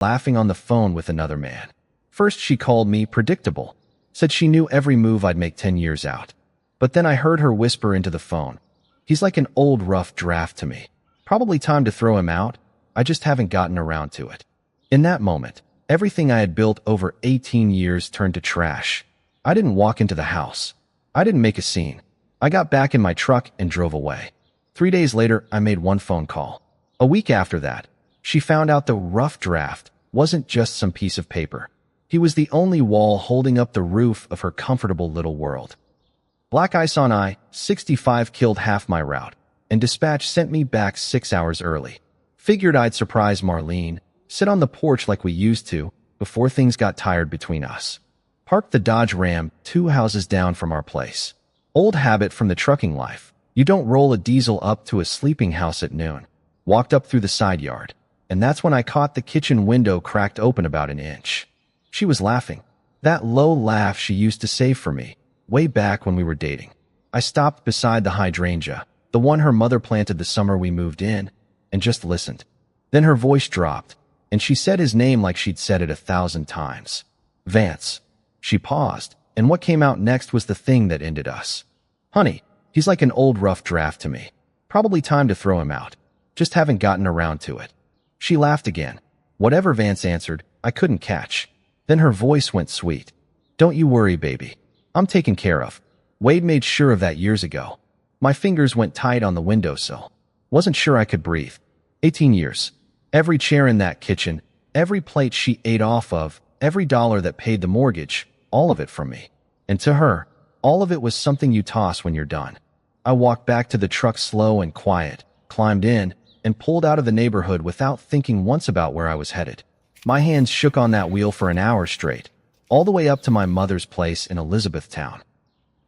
laughing on the phone with another man. First she called me predictable, said she knew every move I'd make 10 years out. But then I heard her whisper into the phone, "He's like an old rough draft to me. Probably time to throw him out. I just haven't gotten around to it." In that moment, everything I had built over 18 years turned to trash. I didn't walk into the house. I didn't make a scene. I got back in my truck and drove away. 3 days later, I made one phone call. A week after that, she found out the rough draft wasn't just some piece of paper. He was the only wall holding up the roof of her comfortable little world. Black ice on I-65 killed half my route, and dispatch sent me back 6 hours early. Figured I'd surprise Marlene, sit on the porch like we used to, before things got tired between us. Parked the Dodge Ram 2 houses down from our place. Old habit from the trucking life. You don't roll a diesel up to a sleeping house at noon. Walked up through the side yard, and that's when I caught the kitchen window cracked open about an inch. She was laughing. That low laugh she used to save for me, way back when we were dating. I stopped beside the hydrangea, the one her mother planted the summer we moved in, and just listened. Then her voice dropped, and she said his name like she'd said it 1,000 times. Vance. She paused, and what came out next was the thing that ended us. "Honey, he's like an old rough draft to me. Probably time to throw him out. Just haven't gotten around to it." She laughed again. Whatever Vance answered, I couldn't catch. Then her voice went sweet. "Don't you worry, baby. I'm taken care of. Wade made sure of that years ago." My fingers went tight on the windowsill. Wasn't sure I could breathe. 18 years. Every chair in that kitchen, every plate she ate off of, every dollar that paid the mortgage, all of it from me. And to her, all of it was something you toss when you're done. I walked back to the truck slow and quiet, climbed in, and pulled out of the neighborhood without thinking once about where I was headed. My hands shook on that wheel for an hour straight, all the way up to my mother's place in Elizabethtown.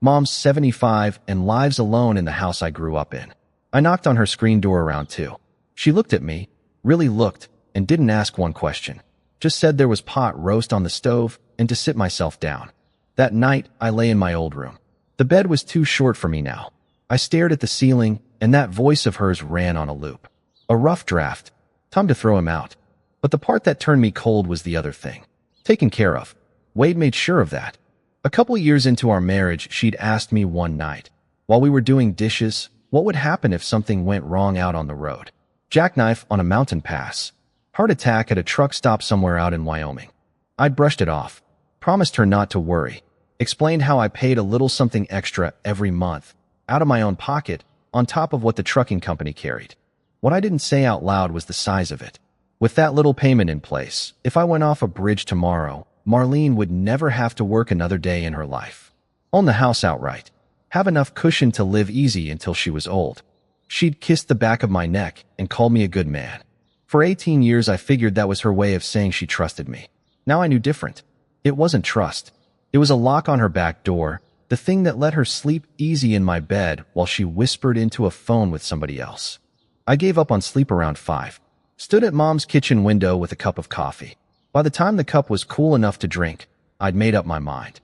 Mom's 75 and lives alone in the house I grew up in. I knocked on her screen door around 2. She looked at me, really looked, and didn't ask one question. Just said there was pot roast on the stove and to sit myself down. That night, I lay in my old room. The bed was too short for me now. I stared at the ceiling, and that voice of hers ran on a loop. A rough draft. Time to throw him out. But the part that turned me cold was the other thing. Taken care of. Wade made sure of that. A couple years into our marriage, she'd asked me one night, while we were doing dishes, what would happen if something went wrong out on the road. Jackknife on a mountain pass. Heart attack at a truck stop somewhere out in Wyoming. I'd brushed it off. Promised her not to worry. Explained how I paid a little something extra every month, out of my own pocket, on top of what the trucking company carried. What I didn't say out loud was the size of it. With that little payment in place, if I went off a bridge tomorrow, Marlene would never have to work another day in her life. Own the house outright. Have enough cushion to live easy until she was old. She'd kissed the back of my neck and called me a good man. For 18 years, I figured that was her way of saying she trusted me. Now I knew different. It wasn't trust. It was a lock on her back door, the thing that let her sleep easy in my bed while she whispered into a phone with somebody else. I gave up on sleep around 5. Stood at Mom's kitchen window with a cup of coffee. By the time the cup was cool enough to drink, I'd made up my mind.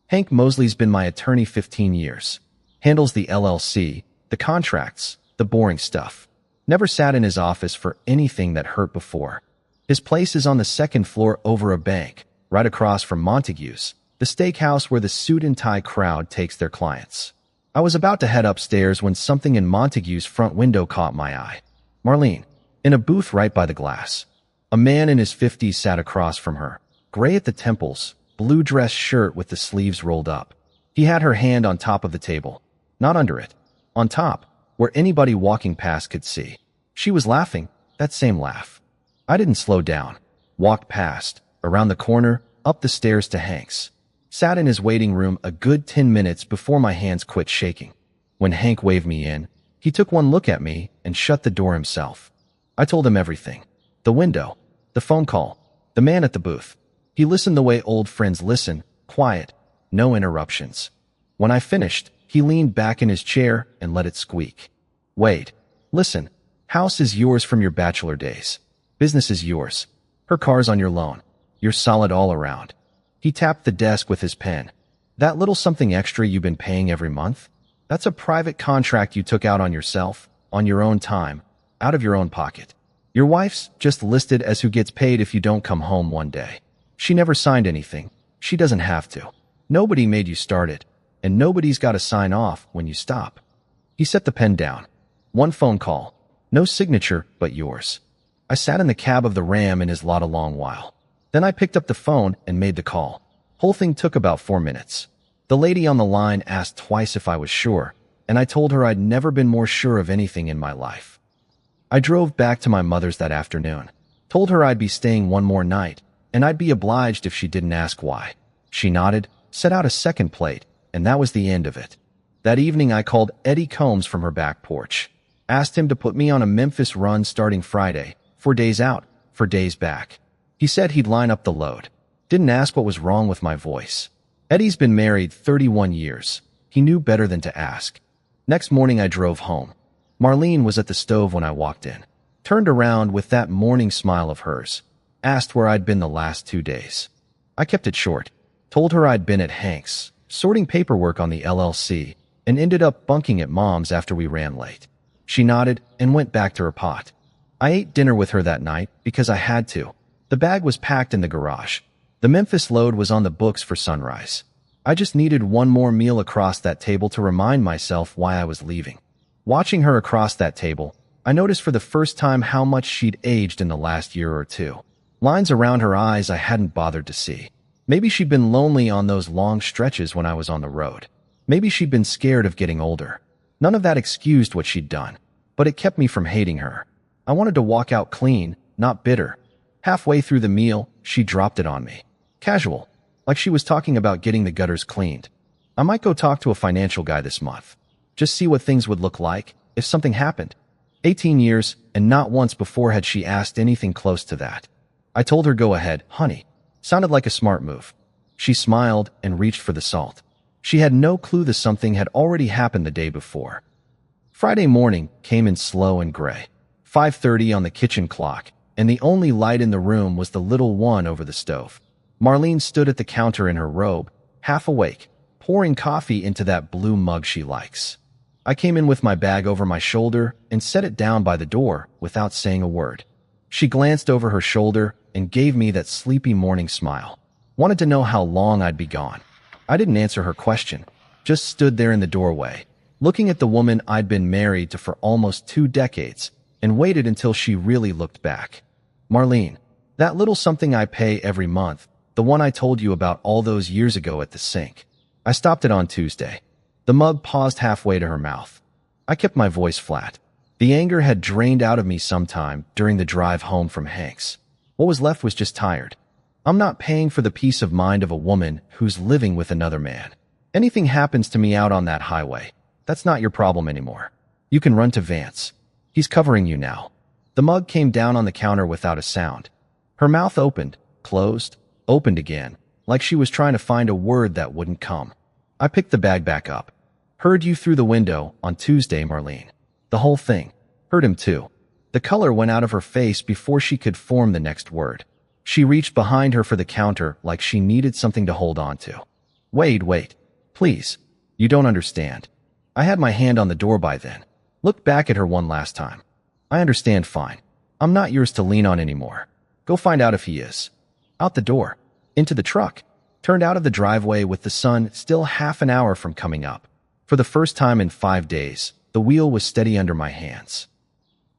Hank Mosley's been my attorney 15 years. Handles the LLC, the contracts, the boring stuff. Never sat in his office for anything that hurt before. His place is on the 2nd floor over a bank, right across from Montague's, the steakhouse where the suit and tie crowd takes their clients. I was about to head upstairs when something in Montague's front window caught my eye. Marlene, in a booth right by the glass. A man in his 50s sat across from her, gray at the temples, blue dress shirt with the sleeves rolled up. He had her hand on top of the table, not under it, on top, where anybody walking past could see. She was laughing, that same laugh. I didn't slow down. Walked past, around the corner, up the stairs to Hank's. Sat in his waiting room a good 10 minutes before my hands quit shaking. When Hank waved me in, he took one look at me and shut the door himself. I told him everything. The window, the phone call, the man at the booth. He listened the way old friends listen, quiet, no interruptions. When I finished, he leaned back in his chair and let it squeak. "Wade, listen, house is yours from your bachelor days. Business is yours. Her car's on your loan. You're solid all around." He tapped the desk with his pen. "That little something extra you've been paying every month? That's a private contract you took out on yourself, on your own time, out of your own pocket. Your wife's just listed as who gets paid if you don't come home one day. She never signed anything. She doesn't have to. Nobody made you start it, and nobody's got to sign off when you stop." He set the pen down. One phone call. No signature but yours. I sat in the cab of the Ram in his lot a long while. Then I picked up the phone and made the call. Whole thing took about 4 minutes. The lady on the line asked twice if I was sure, and I told her I'd never been more sure of anything in my life. I drove back to my mother's that afternoon, told her I'd be staying one more night, and I'd be obliged if she didn't ask why. She nodded, set out a second plate, and that was the end of it. That evening I called Eddie Combs from her back porch, asked him to put me on a Memphis run starting Friday, 4 days out, 4 days back. He said he'd line up the load. Didn't ask what was wrong with my voice. Eddie's been married 31 years. He knew better than to ask. Next morning I drove home. Marlene was at the stove when I walked in. Turned around with that morning smile of hers. Asked where I'd been the last 2 days. I kept it short. Told her I'd been at Hank's, sorting paperwork on the LLC, and ended up bunking at Mom's after we ran late. She nodded and went back to her pot. I ate dinner with her that night because I had to. The bag was packed in the garage. The Memphis load was on the books for sunrise. I just needed one more meal across that table to remind myself why I was leaving. Watching her across that table, I noticed for the first time how much she'd aged in the last year or two. Lines around her eyes I hadn't bothered to see. Maybe she'd been lonely on those long stretches when I was on the road. Maybe she'd been scared of getting older. None of that excused what she'd done, but it kept me from hating her. I wanted to walk out clean, not bitter. Halfway through the meal, she dropped it on me. Casual, like she was talking about getting the gutters cleaned. I might go talk to a financial guy this month. Just see what things would look like if something happened. 18 years, and not once before had she asked anything close to that. I told her go ahead, honey. Sounded like a smart move. She smiled and reached for the salt. She had no clue the something had already happened the day before. Friday morning came in slow and gray. 5:30 on the kitchen clock, and the only light in the room was the little one over the stove. Marlene stood at the counter in her robe, half awake, pouring coffee into that blue mug she likes. I came in with my bag over my shoulder and set it down by the door without saying a word. She glanced over her shoulder and gave me that sleepy morning smile. Wanted to know how long I'd be gone. I didn't answer her question, just stood there in the doorway, looking at the woman I'd been married to for almost 2 decades, and waited until she really looked back. Marlene, that little something I pay every month, the one I told you about all those years ago at the sink. I stopped it on Tuesday. The mug paused halfway to her mouth. I kept my voice flat. The anger had drained out of me sometime during the drive home from Hank's. What was left was just tired. I'm not paying for the peace of mind of a woman who's living with another man. Anything happens to me out on that highway, that's not your problem anymore. You can run to Vance. He's covering you now. The mug came down on the counter without a sound. Her mouth opened, closed, opened again, like she was trying to find a word that wouldn't come. I picked the bag back up. Heard you through the window on Tuesday, Marlene. The whole thing. Heard him too. The color went out of her face before she could form the next word. She reached behind her for the counter like she needed something to hold on to. Wait. Please. You don't understand. I had my hand on the door by then. Looked back at her one last time. I understand fine. I'm not yours to lean on anymore. Go find out if he is. Out the door. Into the truck. Turned out of the driveway with the sun still half an hour from coming up. For the first time in 5 days, the wheel was steady under my hands.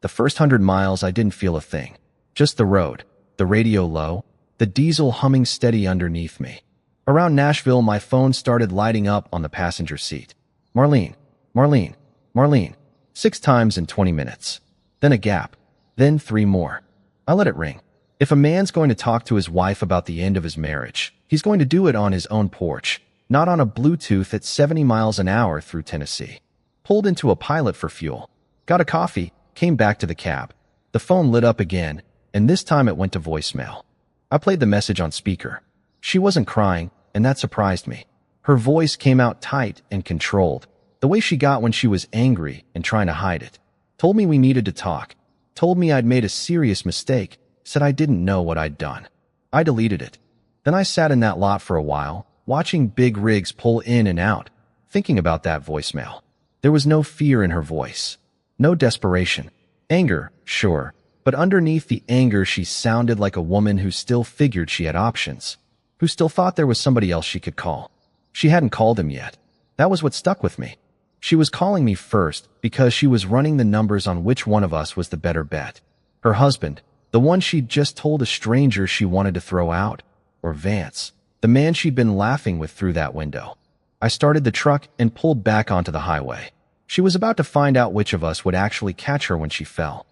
The first 100 miles I didn't feel a thing. Just the road, the radio low, the diesel humming steady underneath me. Around Nashville, my phone started lighting up on the passenger seat. Marlene, Marlene, Marlene. 6 times in 20 minutes. Then a gap. Then 3 more. I let it ring. If a man's going to talk to his wife about the end of his marriage, he's going to do it on his own porch, not on a Bluetooth at 70 miles an hour through Tennessee. Pulled into a Pilot for fuel. Got a coffee, came back to the cab. The phone lit up again, and this time it went to voicemail. I played the message on speaker. She wasn't crying, and that surprised me. Her voice came out tight and controlled, the way she got when she was angry and trying to hide it. Told me we needed to talk. Told me I'd made a serious mistake. Said I didn't know what I'd done. I deleted it. Then I sat in that lot for a while, watching big rigs pull in and out, thinking about that voicemail. There was no fear in her voice. No desperation. Anger, sure, But underneath the anger, she sounded like a woman who still figured she had options, who still thought there was somebody else she could call. She hadn't called him yet. That was what stuck with me. She was calling me first because she was running the numbers on which one of us was the better bet. Her husband, the one she'd just told a stranger she wanted to throw out, or Vance, the man she'd been laughing with through that window. I started the truck and pulled back onto the highway. She was about to find out which of us would actually catch her when she fell.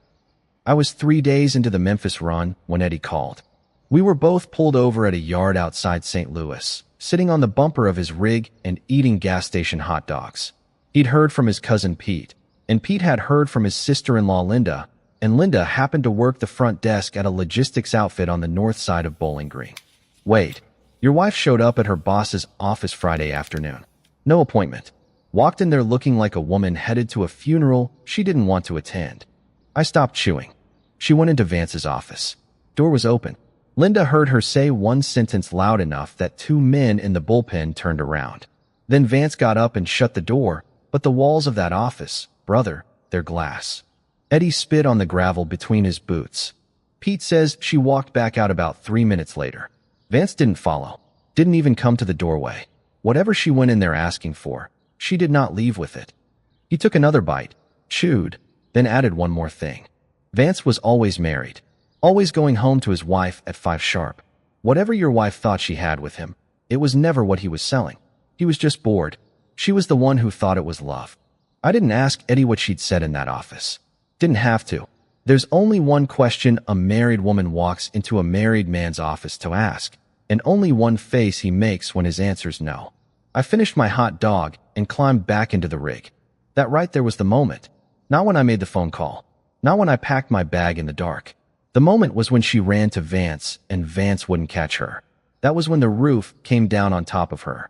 I was 3 days into the Memphis run when Eddie called. We were both pulled over at a yard outside St. Louis, sitting on the bumper of his rig and eating gas station hot dogs. He'd heard from his cousin Pete, and Pete had heard from his sister-in-law Linda, and Linda happened to work the front desk at a logistics outfit on the north side of Bowling Green. Wait, your wife showed up at her boss's office Friday afternoon. No appointment. Walked in there looking like a woman headed to a funeral she didn't want to attend. I stopped chewing. She went into Vance's office. Door was open. Linda heard her say one sentence loud enough that 2 men in the bullpen turned around. Then Vance got up and shut the door, but the walls of that office, brother, they're glass. Eddie spit on the gravel between his boots. Pete says she walked back out about 3 minutes later. Vance didn't follow, didn't even come to the doorway. Whatever she went in there asking for, she did not leave with it. He took another bite, chewed, then added one more thing. Vance was always married, always going home to his wife at 5 sharp. Whatever your wife thought she had with him, it was never what he was selling. He was just bored. She was the one who thought it was love. I didn't ask Eddie what she'd said in that office. Didn't have to. There's only one question a married woman walks into a married man's office to ask, and only one face he makes when his answer's no. I finished my hot dog and climbed back into the rig. That right there was the moment. Not when I made the phone call. Not when I packed my bag in the dark. The moment was when she ran to Vance and Vance wouldn't catch her. That was when the roof came down on top of her.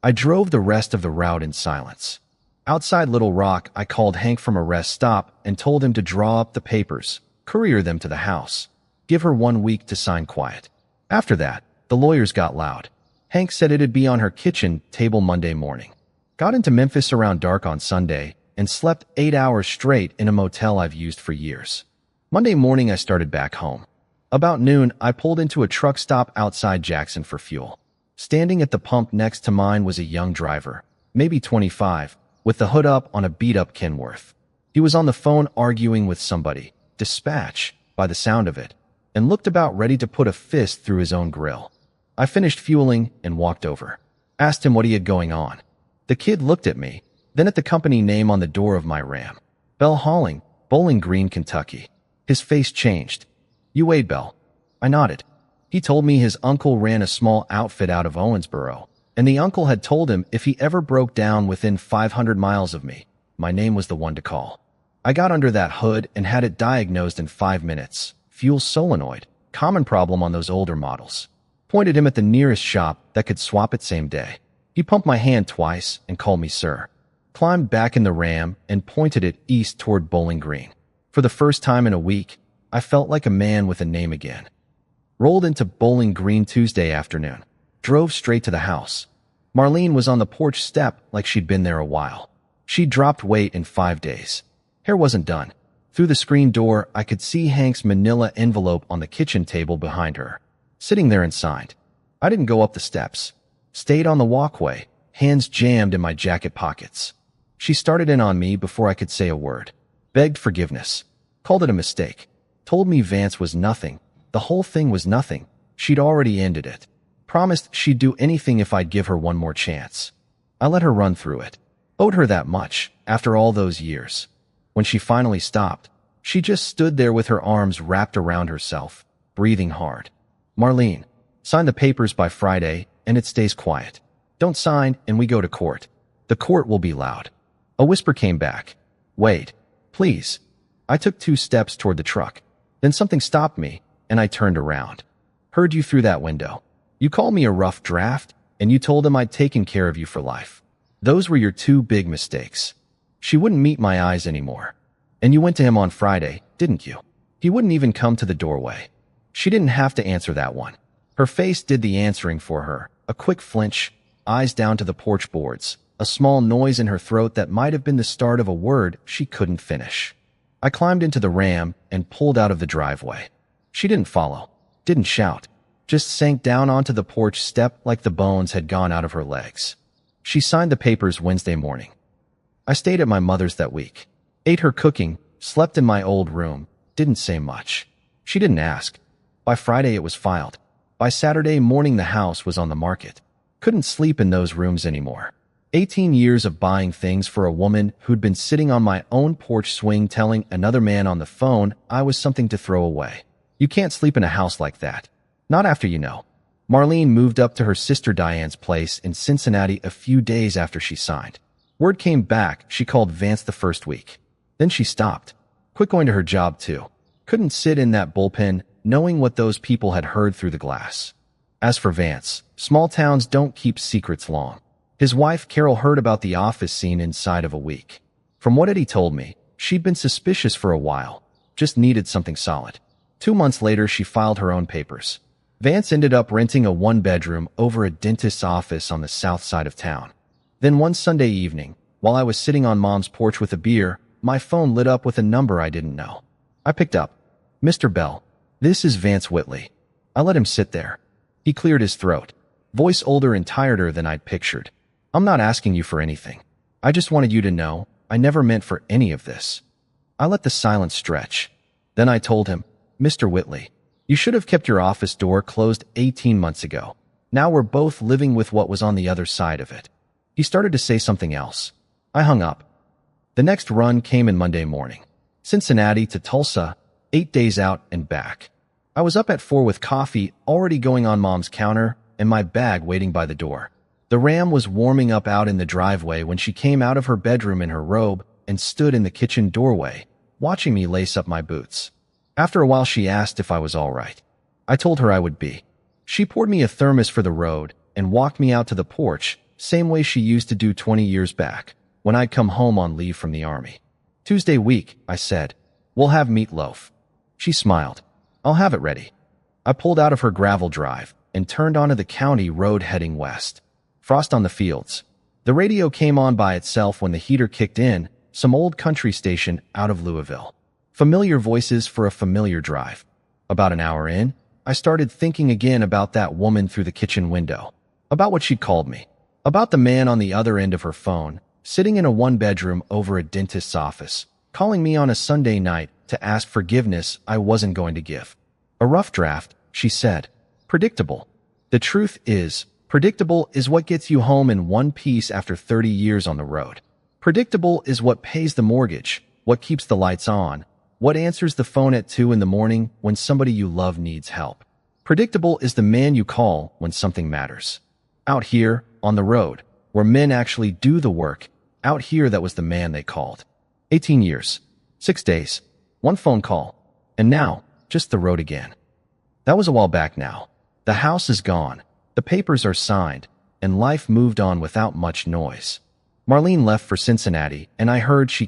I drove the rest of the route in silence. Outside Little Rock, I called Hank from a rest stop and told him to draw up the papers, courier them to the house, give her 1 week to sign quiet. After that, the lawyers got loud. Hank said it'd be on her kitchen table Monday morning. Got into Memphis around dark on Sunday and slept 8 hours straight in a motel I've used for years. Monday morning, I started back home. About noon, I pulled into a truck stop outside Jackson for fuel. Standing at the pump next to mine was a young driver, maybe 25, with the hood up on a beat-up Kenworth. He was on the phone arguing with somebody, dispatch, by the sound of it, and looked about ready to put a fist through his own grill. I finished fueling and walked over. Asked him what he had going on. The kid looked at me, then at the company name on the door of my Ram. Bell Hauling, Bowling Green, Kentucky. His face changed. You Wade Bell. I nodded. He told me his uncle ran a small outfit out of Owensboro, and the uncle had told him if he ever broke down within 500 miles of me, my name was the one to call. I got under that hood and had it diagnosed in 5 minutes. Fuel solenoid, common problem on those older models. Pointed him at the nearest shop that could swap it same day. He pumped my hand twice and called me sir. Climbed back in the Ram and pointed it east toward Bowling Green. For the first time in a week, I felt like a man with a name again. Rolled into Bowling Green Tuesday afternoon. Drove straight to the house. Marlene was on the porch step like she'd been there a while. She'd dropped weight in 5 days. Hair wasn't done. Through the screen door, I could see Hank's manila envelope on the kitchen table behind her. Sitting there and signed. I didn't go up the steps. Stayed on the walkway, hands jammed in my jacket pockets. She started in on me before I could say a word. Begged forgiveness. Called it a mistake. Told me Vance was nothing. The whole thing was nothing. She'd already ended it. Promised she'd do anything if I'd give her one more chance. I let her run through it. Owed her that much, after all those years. When she finally stopped, she just stood there with her arms wrapped around herself, breathing hard. Marlene, sign the papers by Friday, and it stays quiet. Don't sign, and we go to court. The court will be loud. A whisper came back. Wait, please. I took 2 steps toward the truck. Then something stopped me, and I turned around. Heard you through that window. You called me a rough draft, and you told him I'd taken care of you for life. Those were your 2 big mistakes. She wouldn't meet my eyes anymore. And you went to him on Friday, didn't you? He wouldn't even come to the doorway. She didn't have to answer that one. Her face did the answering for her. A quick flinch, eyes down to the porch boards, a small noise in her throat that might have been the start of a word she couldn't finish. I climbed into the Ram and pulled out of the driveway. She didn't follow, didn't shout, just sank down onto the porch step like the bones had gone out of her legs. She signed the papers Wednesday morning. I stayed at my mother's that week, ate her cooking, slept in my old room, didn't say much. She didn't ask. By Friday it was filed. By Saturday morning the house was on the market. Couldn't sleep in those rooms anymore. 18 years of buying things for a woman who'd been sitting on my own porch swing telling another man on the phone I was something to throw away. You can't sleep in a house like that. Not after you know. Marlene moved up to her sister Diane's place in Cincinnati a few days after she signed. Word came back she called Vance the first week. Then she stopped. Quit going to her job too. Couldn't sit in that bullpen knowing what those people had heard through the glass. As for Vance, small towns don't keep secrets long. His wife Carol heard about the office scene inside of a week. From what Eddie told me, she'd been suspicious for a while, just needed something solid. 2 months later, she filed her own papers. Vance ended up renting a one-bedroom over a dentist's office on the south side of town. Then one Sunday evening, while I was sitting on Mom's porch with a beer, my phone lit up with a number I didn't know. I picked up. "Mr. Bell, this is Vance Whitley." I let him sit there. He cleared his throat, voice older and tireder than I'd pictured. "I'm not asking you for anything. I just wanted you to know I never meant for any of this." I let the silence stretch. Then I told him, "Mr. Whitley, you should have kept your office door closed 18 months ago. Now we're both living with what was on the other side of it." He started to say something else. I hung up. The next run came in Monday morning. Cincinnati to Tulsa, 8 days out and back. I was up at 4 with coffee already going on Mom's counter and my bag waiting by the door. The Ram was warming up out in the driveway when she came out of her bedroom in her robe and stood in the kitchen doorway, watching me lace up my boots. After a while she asked if I was all right. I told her I would be. She poured me a thermos for the road and walked me out to the porch, same way she used to do 20 years back, when I'd come home on leave from the army. "Tuesday week," I said. "We'll have meatloaf." She smiled. "I'll have it ready." I pulled out of her gravel drive and turned onto the county road heading west. Frost on the fields. The radio came on by itself when the heater kicked in, some old country station out of Louisville. Familiar voices for a familiar drive. About an hour in, I started thinking again about that woman through the kitchen window, about what she'd called me, about the man on the other end of her phone, sitting in a one-bedroom over a dentist's office, calling me on a Sunday night to ask forgiveness I wasn't going to give. "A rough draft," she said. "Predictable. The truth is, predictable is what gets you home in one piece after 30 years on the road. Predictable is what pays the mortgage, what keeps the lights on, what answers the phone at 2 in the morning when somebody you love needs help. Predictable is the man you call when something matters. Out here, on the road, where men actually do the work, out here that was the man they called. 18 years, 6 days, one phone call, and now, just the road again. That was a while back now. The house is gone. The papers are signed, and life moved on without much noise. Marlene left for Cincinnati, and I heard she